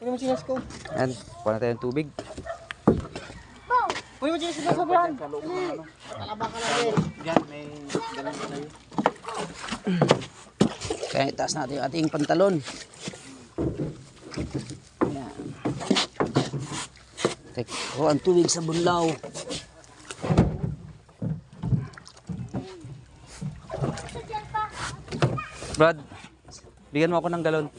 Pwede mo sinas ko. Yan, kuha na tayo ng tubig. Pwede mo sinas ko sobrang. Kalaba ka lang eh. Diyan, may ganun pa tayo. Kaya itaas natin yung ating pantalon. Yan. Teko, ang tubig sa bunlaw. Brad, bigyan mo ako ng galon.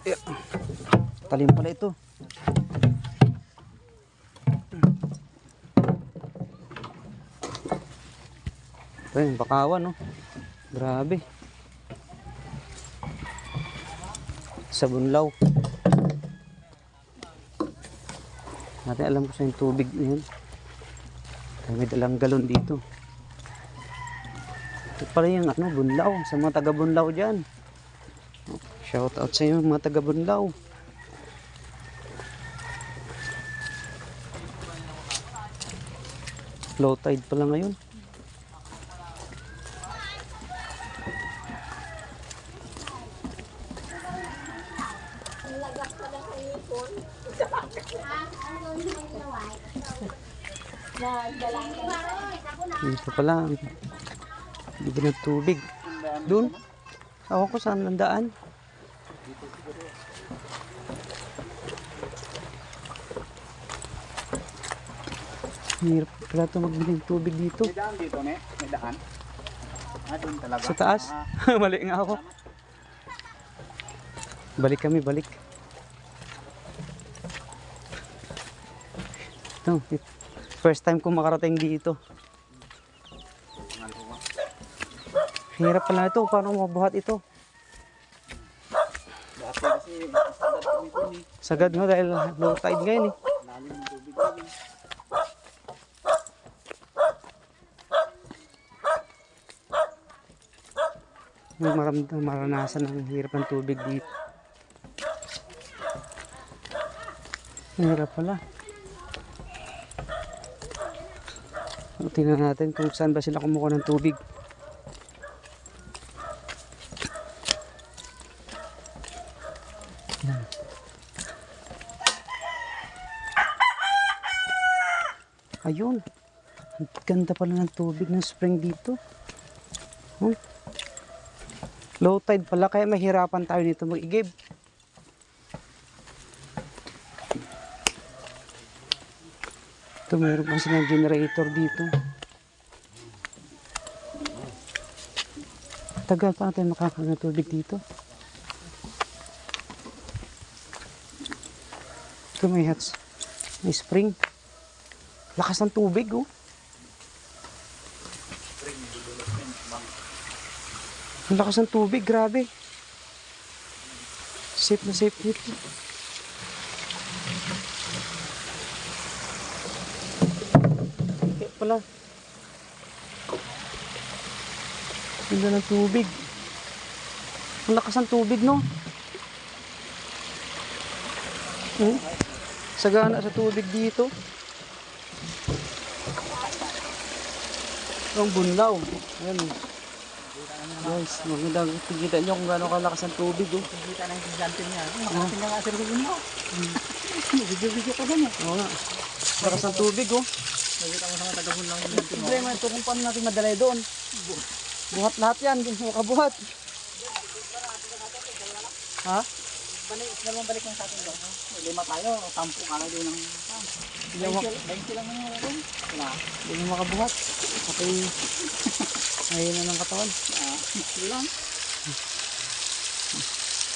Yan. Talim pala ito. Ayun, bakawan, no? Grabe. Sa bunlaw. Natin alam ko sa yung tubig na yun. May dalang galon dito. Ito pala yung ano, bunlaw. Sa mga taga-bunlaw dyan. Shout out sa inyo mga taga-bunlaw. Low tide pala ngayon. Dito pala. Dito ng tubig. Doon. Ako ko saan landaan. Hirap pala ito magbili ng tubig dito. May daan dito, ne? May daan. Doon talaga. Sa taas. Mali nga ako. Balik kami, balik. Ito, first time ko makarating dito. Hirap pala ito. Paano mabuhat ito? Dati kasi sagad kami ito ni. Sagad mo dahil low tide ngayon eh. Lalim ng tubig kami. May maranasan ng hirap ng tubig dito. Hirap pala. So, tingnan natin kung saan ba sila kumukuha ng tubig. Yan. Ayun. Ang ganda pala ng tubig ng spring dito. Low tide pala kaya mahirapan tayo nito mag-igib. Ito mayroon pa silang generator dito. Tagal pa natin makakain ng tubig dito. Ito may hats. May spring. Lakas ng tubig oh. Ang lakas ng tubig, grabe. Safe na safe dito. Kaya pala. Ganda ng tubig. Ang lakas ng tubig, no? Sagana sa tubig dito. Ang bunlaw. Ayan. Guys, magandang tigita nyo kung gano'ng kalakas ang tubig. Oh. Kita na yung estudyante niya. Nakakasin na nga sir ko mo. Video-video ka din eh. Oo nga. Lakas ng tubig, oh. Nakita mo sa mga taga-hun lang. Problema ito kung paano natin madalay doon. Buhat lahat yan, hindi mo kabuhat. Ha? Balik lang sa atin doon. Lima tayo, tampo ka na doon ng... 20 lang naman doon. Wala. Hindi mo makabuhat. Okay. Ngayon na ng katawan. Sige lang.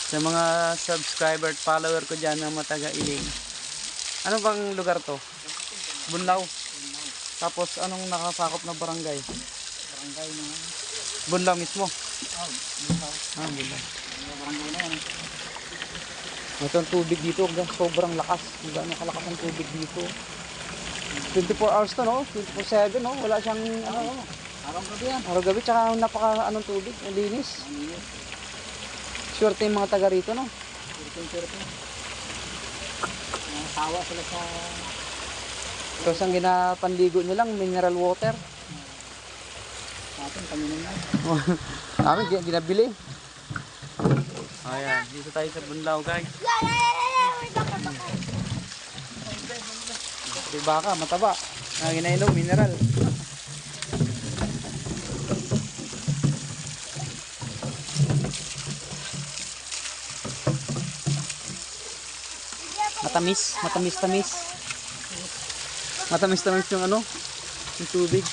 Sa mga subscriber at follower ko dyan na mataga-iling. Ano bang lugar to? Bunlaw. Tapos anong nakasakop na barangay? Barangay na. Bunlaw mismo. Bunlaw. Bunlaw. Barangay na yan. Ito ang tubig dito, sobrang lakas. Gano'ng kalakas ang tubig dito. 24 hours to, no? 24/7, no? Wala siyang, ano, Araw gabi yan. araw gabi, tsaka napaka, anong tubig, ang linis. Swerte yung mga taga rito, no? Swerte. Sawa sila sa... Tapos ang ginapanligo nyo lang, mineral water. natin, kami na. Amin, ginabili. Ayan, dito tayo sa Bunlaw, guys. Di baka, mataba. Ginainom, mineral. Matamis, matamis-tamis. Matamis-tamis yung ano, yung tubig.